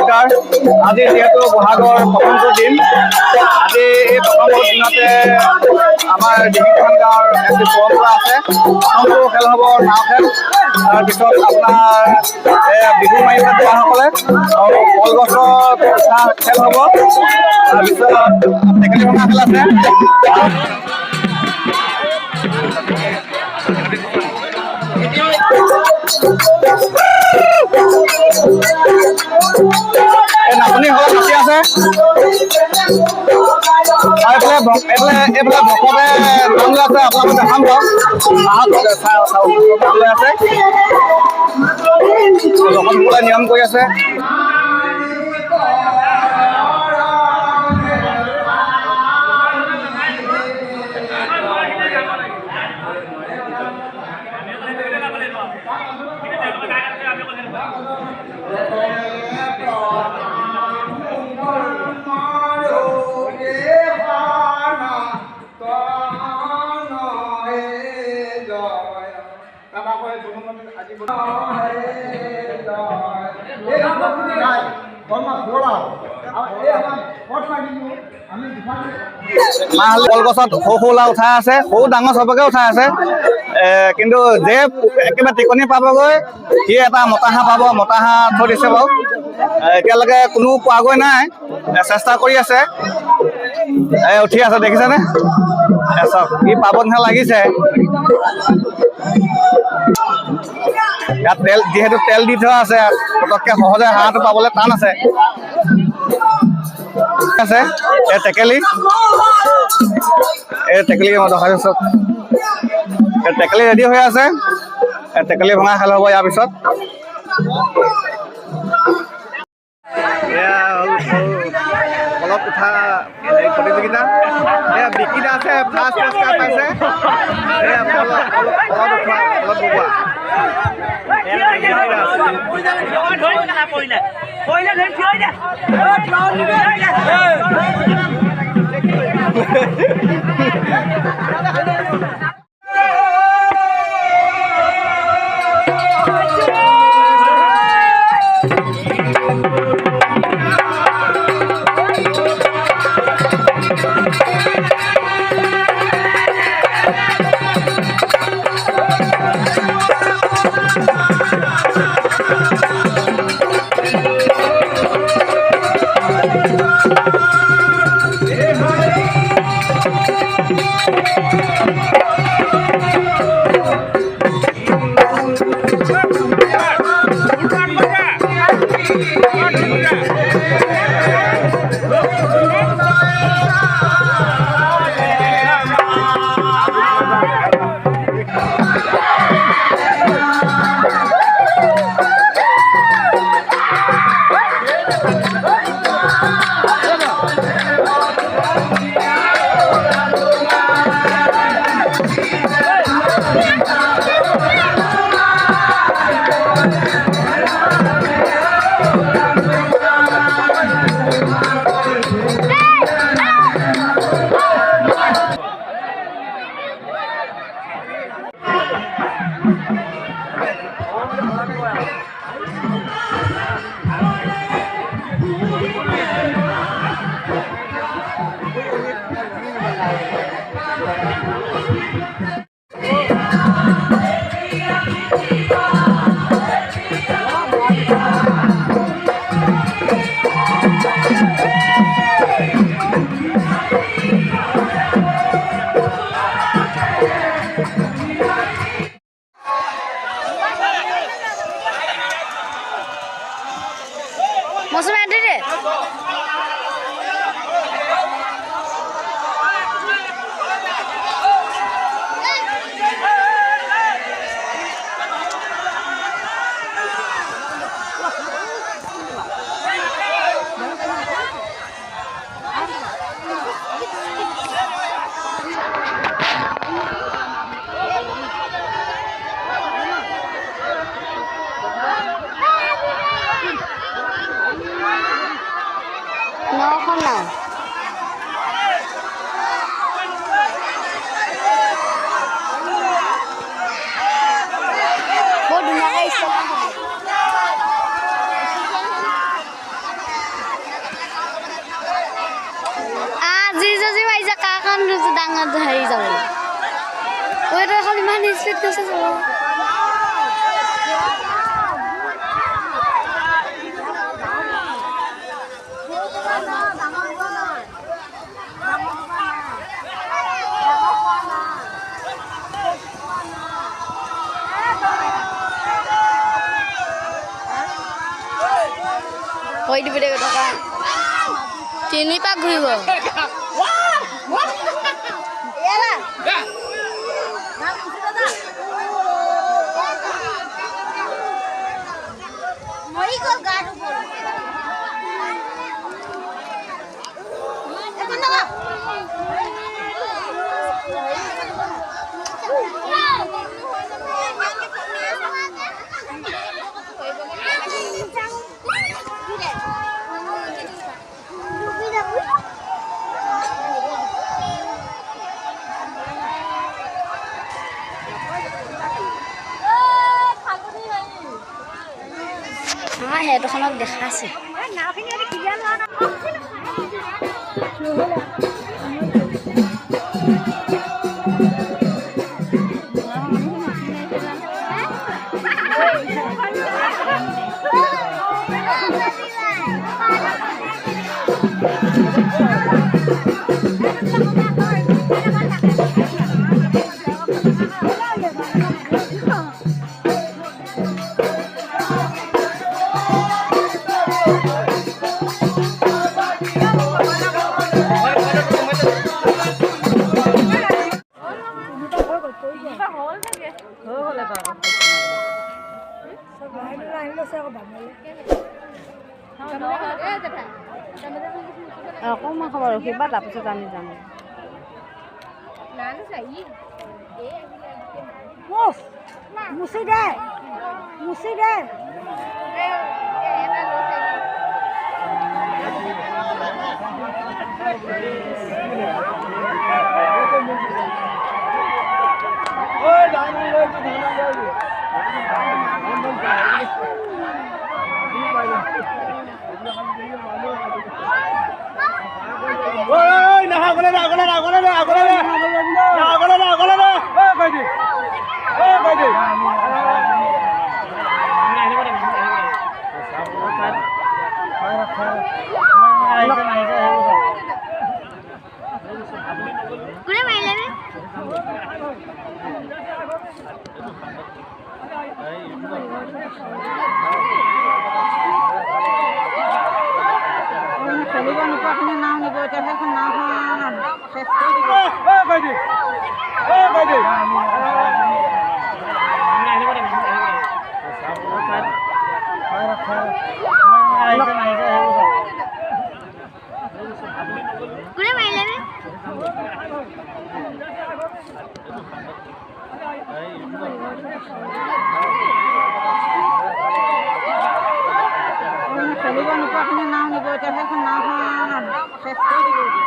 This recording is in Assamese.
হাজৰিকাৰ। আজি যিহেতু বহাগৰ প্ৰথমটো দিন, আজি এই প্ৰথমটো দিনতে আমাৰ ডিঙিখন গাঁৱৰ এটি পৰম্পৰা আছে। প্ৰথমটো খেল হ'ব নাও খেল, তাৰপিছত আপোনাৰ বিহু মাৰিব যোৱাসকলে আৰু কলগছত উঠা খেল হ'ব, তাৰপিছত টেকেলি ভঙা খেল আছে। নাচনী হলত নাচি আছে, এইফালে ভকতে নাম লৈ আছে, আপোনালোকে দেখাম বাৰু নাম লৈ আছে, সকলোৱে নিয়ম কৰি আছে। মাহ কলগছত সৰু সৰু ল'ৰা উঠাই আছে, সৰু ডাঙৰ চবকে উঠাই আছে, কিন্তু যে একেবাৰে টিকনি পাবগৈ সি এটা মতা হাঁহ পাব। মতা হাঁহ থৈ দিছে বাৰু, এতিয়ালৈকে কোনো পোৱাগৈ নাই, চেষ্টা কৰি আছে। উঠি আছে দেখিছেনে, চাওক ই পাব নিচিনা লাগিছে। ইয়াত তেল যিহেতু তেল দি থোৱা আছে, পটককে সহজে হাঁহটো পাবলৈ টান আছে। এই টেকেলি মই দেখাইছো চব, টেকেলি ৰেডি হৈ আছে। টেকেলি ভঙা খেল হ'ব ইয়াৰ পিছত। অলপ উঠা প্ৰতিযোগিতা, বিকিটা আছে, ফাৰ্ষ্ট পুৰস্কাৰ পাইছে। কৈছোঁ ডাঙৰ হেৰি যাব তই এখন ইমান স্পীড কৈছে যাব কৈ দিব দে টকা 3 পাক ঘূৰিব মৰি গ'ল গাটো গ'ল হেডখনক দেখাইছে অকণমান খবৰ ৰখিবা তাৰপিছত আমি যাম মুচি দে খেলিব নোপোৱাখিনি নাও নিব এতিয়া সেইখন নাওখন শেষ কৰি দিব খেলিব নোপোৱাখিনি নাও নিব এতিয়া সেইখন নাওখন শেষ কৰি দিব